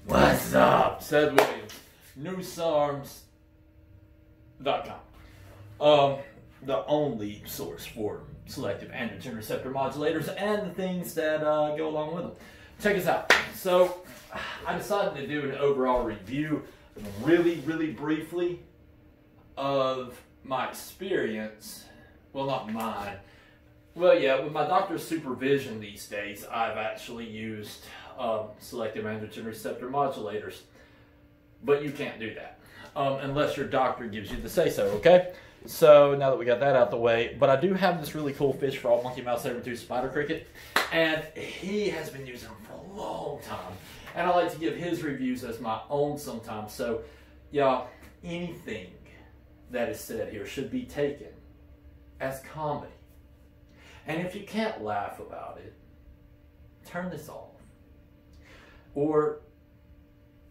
What's up? Seth Williams, SARMs.com. The only source for selective androgen receptor modulators and the things that go along with them. Check us out. So, I decided to do an overall review, really briefly, of my experience. Well, not mine. Well, yeah, with my doctor's supervision these days, I've actually used selective androgen receptor modulators. But you can't do that unless your doctor gives you the say-so, okay? So now that we got that out the way, but I do have this really cool fish frog, monkey mouth saber-tooth spider cricket, and he has been using them for a long time. And I like to give his reviews as my own sometimes. So, y'all, anything that is said here should be taken as comedy. And if you can't laugh about it, turn this off. Or,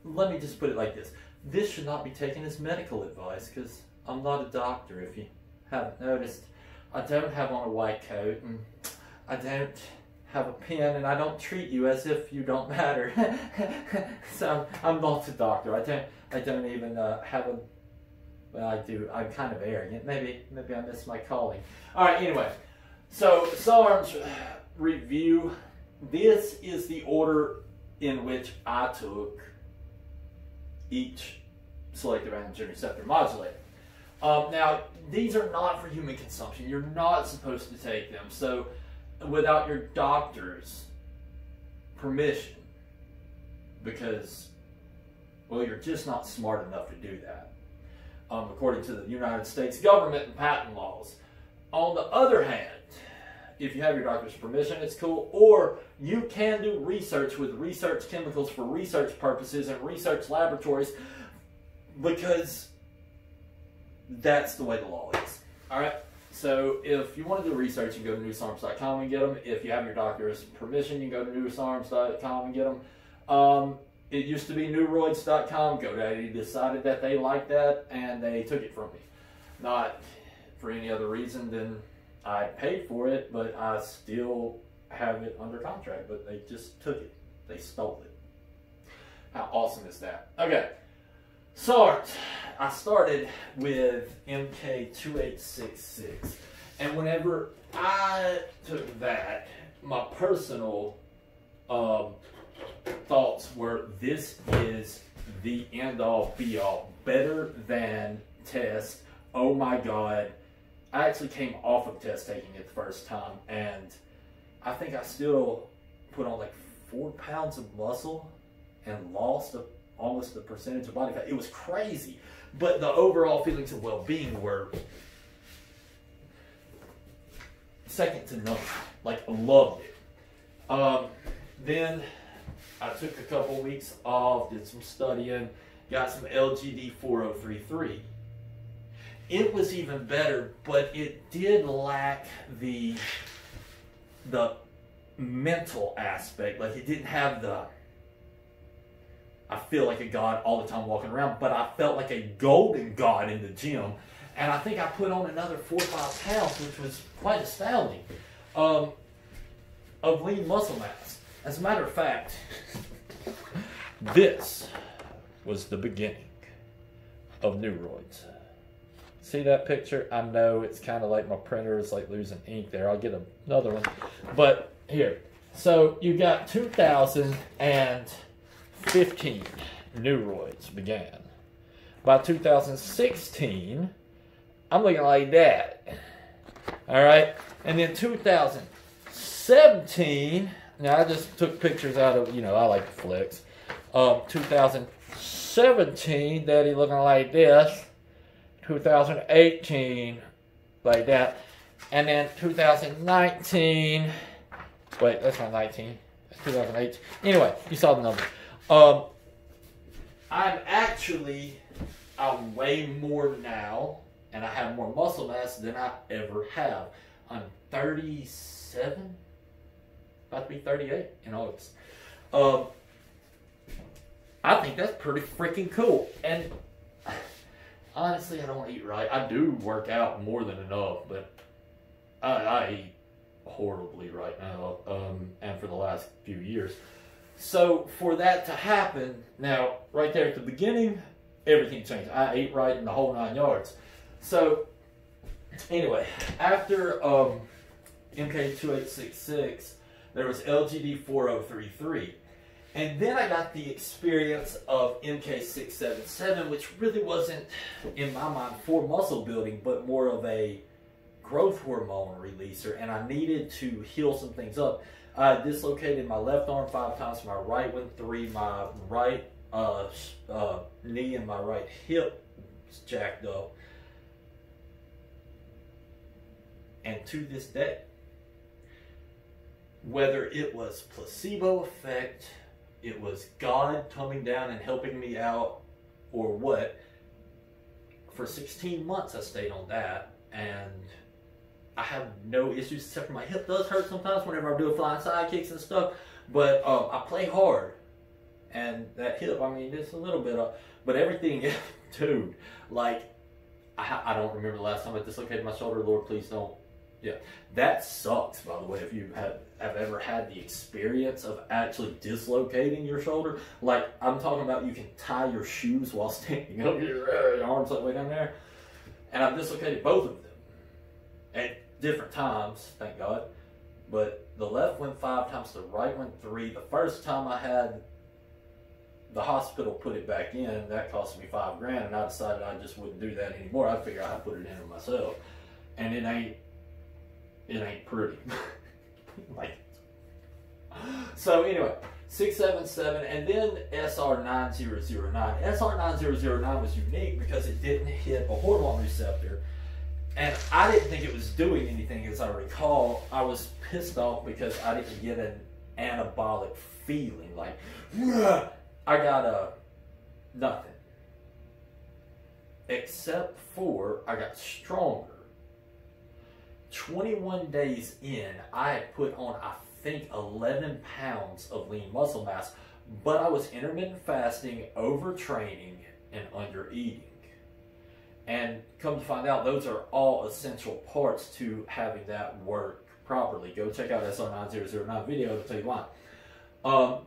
let me just put it like this. This should not be taken as medical advice, because I'm not a doctor, if you haven't noticed. I don't have on a white coat, and I don't have a pen, and I don't treat you as if you don't matter. So, I'm not a doctor. I don't even have a... Well, I do. I'm kind of arrogant. Maybe I missed my calling. Alright, anyway. So, SARMs review. This is the order in which I took each selective androgen receptor modulator. Now, these are not for human consumption. You're not supposed to take them. So, without your doctor's permission, because, well, you're just not smart enough to do that, according to the United States government and patent laws. On the other hand, if you have your doctor's permission, it's cool. Or you can do research with research chemicals for research purposes and research laboratories, because that's the way the law is. Alright? So if you want to do research, you can go to newsarms.com and get them. If you have your doctor's permission, you can go to newsarms.com and get them. It used to be neuroids.com. GoDaddy decided that they liked that, and they took it from me. Not for any other reason than I paid for it, but I still have it under contract. But they just took it. They stole it. How awesome is that? Okay. SARMs. I started with MK2866. And whenever I took that, my personal thoughts were, this is the end-all, be-all. Better than test. Oh my God. I actually came off of test taking it the first time, and I think I still put on like 4 pounds of muscle and lost almost the percentage of body fat. It was crazy. But the overall feelings of well-being were second to none. Like, I loved it. Then I took a couple weeks off, did some studying, got some LGD 4033. It was even better, but it did lack the mental aspect. Like, it didn't have the, I feel like a god all the time walking around, but I felt like a golden god in the gym. And I think I put on another 4 or 5 pounds, which was quite astounding, of lean muscle mass. As a matter of fact, this was the beginning of neuroids. See that picture? I know it's kind of like my printer is like losing ink there. I'll get another one. But here. So you got 2015 neuroids began. By 2016, I'm looking like that. All right. And then 2017, now I just took pictures out of, you know, I like the flex. 2017, Daddy looking like this. 2018, like that. And then 2019, wait, that's not 19. That's 2018. Anyway, you saw the number. I'm way more now, and I have more muscle mass than I ever have. I'm 37, about to be 38 in August. I think that's pretty freaking cool. And honestly, I don't eat right. I do work out more than enough, but I eat horribly right now, and for the last few years. So for that to happen, now right there at the beginning, everything changed. I ate right in the whole 9 yards. So anyway, after MK2866, there was LGD4033. And then I got the experience of MK677, which really wasn't, in my mind, for muscle building, but more of a growth hormone releaser. And I needed to heal some things up. I dislocated my left arm 5 times, my right one 3, my right knee and my right hip was jacked up. And to this day, whether it was placebo effect, it was God coming down and helping me out, or what, for 16 months I stayed on that, and I have no issues except for my hip does hurt sometimes whenever I do flying side kicks and stuff, but I play hard, and that hip, I mean, it's a little bit of, but everything, dude, like, I don't remember the last time I dislocated my shoulder. Lord, please don't. Yeah, that sucks, by the way, if you have ever had the experience of actually dislocating your shoulder. Like, I'm talking about you can tie your shoes while standing up, your arms like way down there. And I've dislocated both of them at different times, thank God. But the left went 5 times, the right went 3. The first time I had the hospital put it back in, that cost me $5 grand, and I decided I just wouldn't do that anymore. I figured I'd put it in myself. And it ain't pretty. Like, so anyway, 677, and then SR9009. SR9009 was unique because it didn't hit a hormone receptor, and I didn't think it was doing anything. As I recall, I was pissed off because I didn't get an anabolic feeling. Like, I got nothing, except for I got stronger. 21 days in, I had put on, I think, 11 pounds of lean muscle mass, but I was intermittent fasting, overtraining, and under-eating. And come to find out, those are all essential parts to having that work properly. Go check out SR9009 video to tell you why.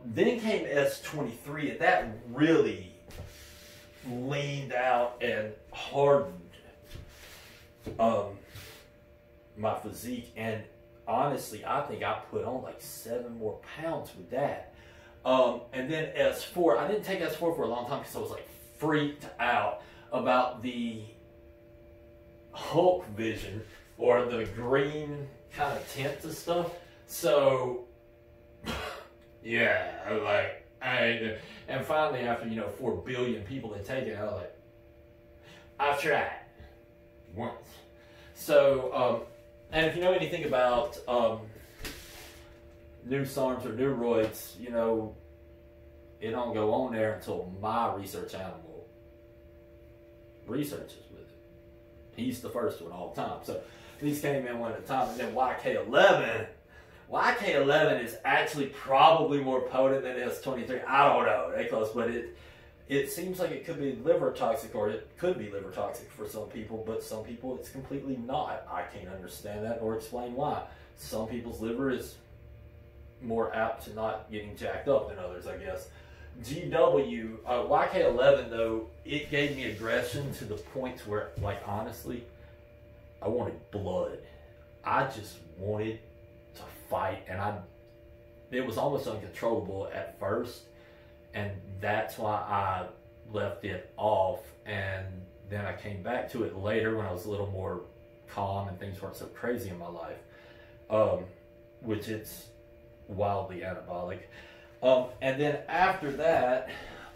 Then came S23, and that really leaned out and hardened my physique, and honestly, I think I put on like 7 more pounds with that. And then S4, I didn't take S4 for a long time because I was like freaked out about the Hulk vision or the green kind of tint and stuff. So yeah, like and finally after 4 billion people had taken it, I was like, I've tried once. So and if you know anything about new SARMs or new roids, it don't go on there until my research animal researches with it. He's the first one all the time. So these came in one at a time. And then YK11. YK11 is actually probably more potent than S23. I don't know. They're close, but it seems like it could be liver toxic, or it could be liver toxic for some people, but some people it's completely not. I can't understand that or explain why. Some people's liver is more apt to not getting jacked up than others, I guess. GW, YK11 though, it gave me aggression to the point where, like, honestly, I wanted blood. I just wanted to fight, and it was almost uncontrollable at first. And that's why I left it off, and then I came back to it later when I was a little more calm and things weren't so crazy in my life, which it's wildly anabolic. And then after that,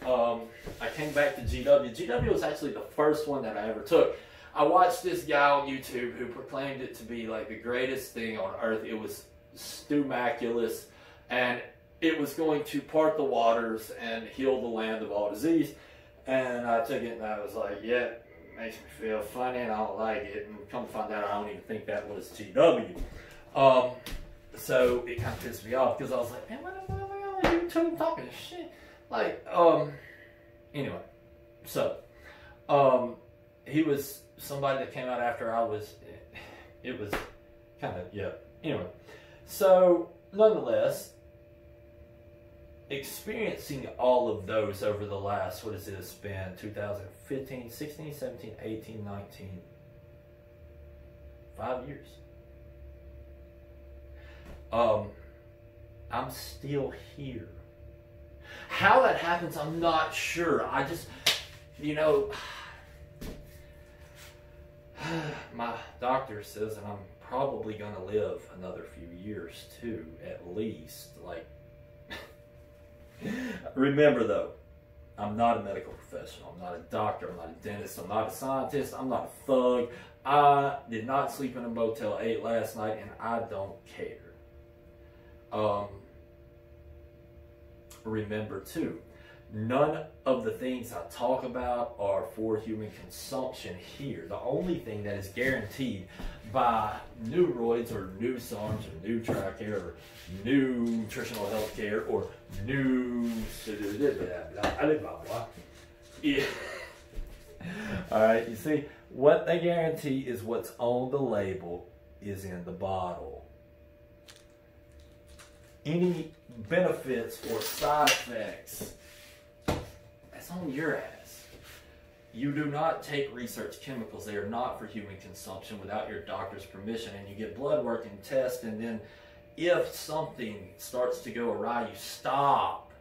I came back to GW. GW was actually the first one that I ever took. I watched this guy on YouTube who proclaimed it to be like the greatest thing on earth. It was stumaculous, and it was going to part the waters and heal the land of all disease. And I took it and I was like, yeah, it makes me feel funny and I don't like it. And come to find out, I don't even think that was GW. So it kind of pissed me off because I was like, man, what am I on YouTube talking shit? Like, anyway. So, he was somebody that came out after I was, it was kind of, yeah. Anyway, so nonetheless, experiencing all of those over the last, what has this been, 2015, 16, 17, 18, 19, 5 years. I'm still here. How that happens, I'm not sure. I just, you know, my doctor says that I'm probably going to live another few years too, at least. Like, remember though, I'm not a medical professional. I'm not a doctor. I'm not a dentist. I'm not a scientist. I'm not a thug. I did not sleep in a Motel 8 last night, and I don't care. Remember too, none of the things I talk about are for human consumption here. The only thing that is guaranteed by new roids or new SARMs or new TRICARE or new nutritional health care or new yeah. All right, you see, what they guarantee is what's on the label is in the bottle. Any benefits or side effects, that's on your ass. You do not take research chemicals. They are not for human consumption without your doctor's permission. And you get blood work and test, and then if something starts to go awry, you stop.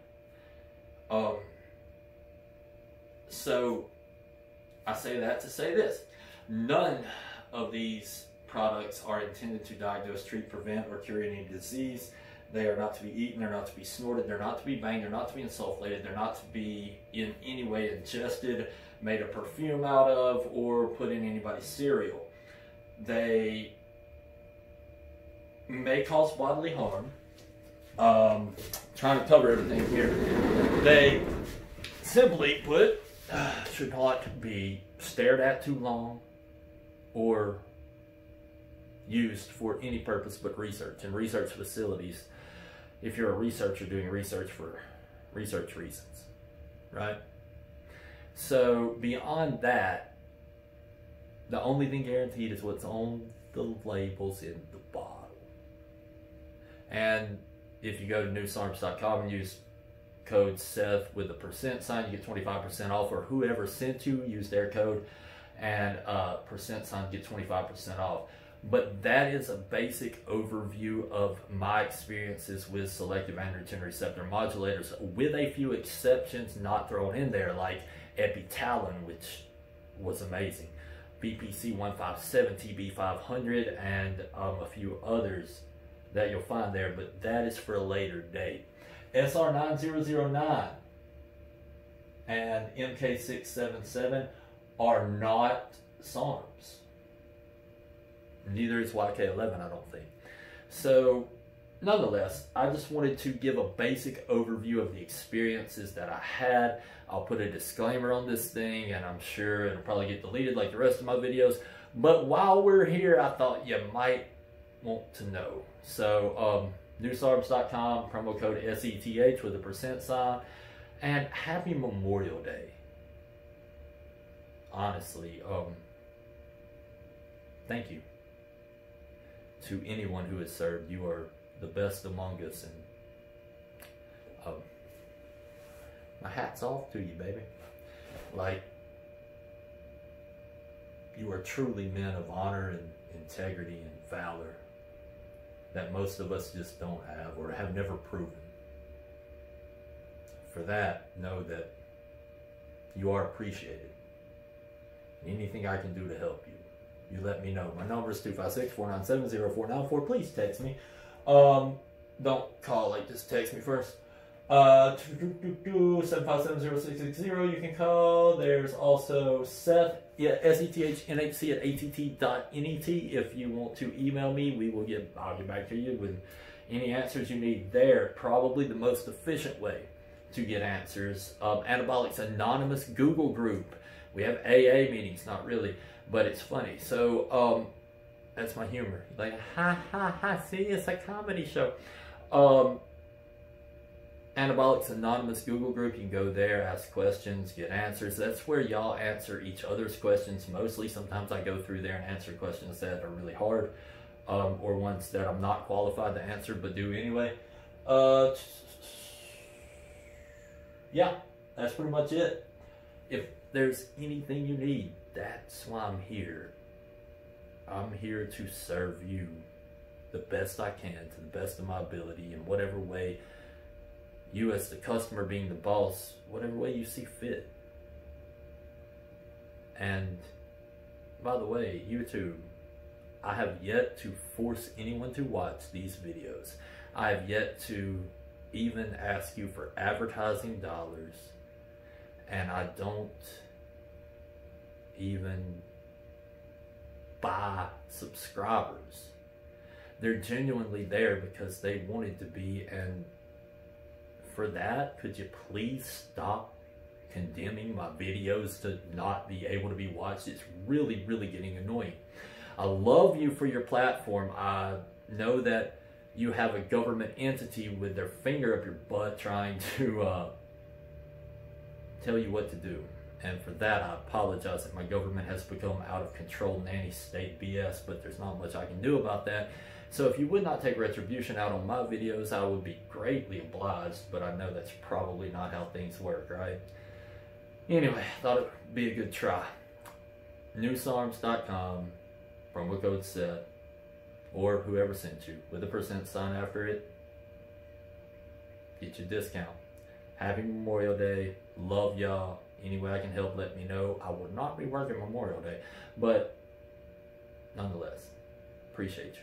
So I say that to say this. None of these products are intended to diagnose, treat, prevent, or cure any disease. They are not to be eaten, they're not to be snorted, they're not to be banged, they're not to be insulflated, they're not to be in any way ingested, made a perfume out of, or put in anybody's cereal. They may cause bodily harm. Trying to cover everything here. They, simply put, should not be stared at too long or used for any purpose but research. And research facilities, if you're a researcher doing research for research reasons, right? So beyond that, the only thing guaranteed is what's on the labels in the bottle. And if you go to newsarms.com and use code Seth with the %sign, you get 25% off, or whoever sent you, use their code and %sign, get 25% off. But that is a basic overview of my experiences with selective androgen receptor modulators, with a few exceptions not thrown in there, like epitalin, which was amazing, BPC 157, TB 500, and a few others that you'll find there, but that is for a later date. SR 9009 and MK677 are not SARMs. Neither is YK11, I don't think. So, nonetheless, I just wanted to give a basic overview of the experiences that I had. I'll put a disclaimer on this thing, and I'm sure it'll probably get deleted like the rest of my videos. But while we're here, I thought you might want to know. So, newsarms.com, promo code SETH with a %sign, and happy Memorial Day. Honestly, thank you to anyone who has served. You are the best among us, and my hat's off to you, baby. Like, you are truly men of honor and integrity and valor that most of us just don't have or have never proven. For that, know that you are appreciated. Anything I can do to help you, you let me know. My number is 256-497-0494. Please text me. Don't call, like, just text me first. 757-0660. You can call. There's also Seth, SETHNHC at att.net. If you want to email me, I'll get back to you with any answers you need there. Probably the most efficient way to get answers. Anabolics Anonymous Google group. We have AA meetings, not really, but it's funny. So that's my humor. Like, ha ha ha, see, it's a comedy show. Anabolics Anonymous Google group, you can go there, ask questions, get answers. That's where y'all answer each other's questions mostly. Sometimes I go through there and answer questions that are really hard, or ones that I'm not qualified to answer but do anyway. yeah, that's pretty much it. If there's anything you need, that's why I'm here. I'm here to serve you the best I can, to the best of my ability, in whatever way you as the customer being the boss, whatever way you see fit. And by the way, YouTube, I have yet to force anyone to watch these videos. I have yet to even ask you for advertising dollars, and I don't even buy subscribers. They're genuinely there because they wanted to be, and for that, could you please stop condemning my videos to not be able to be watched? It's really, really getting annoying. I love you for your platform. I know that you have a government entity with their finger up your butt trying to tell you what to do. And for that, I apologize that my government has become out of control nanny state BS, but there's not much I can do about that. So if you would not take retribution out on my videos, I would be greatly obliged, but I know that's probably not how things work, right? Anyway, I thought it would be a good try. NewSARMs.com, promo code Seth, or whoever sent you, with a % sign after it, get your discount. Happy Memorial Day. Love y'all. Any way I can help, let me know. I will not be working Memorial Day, but nonetheless, appreciate you.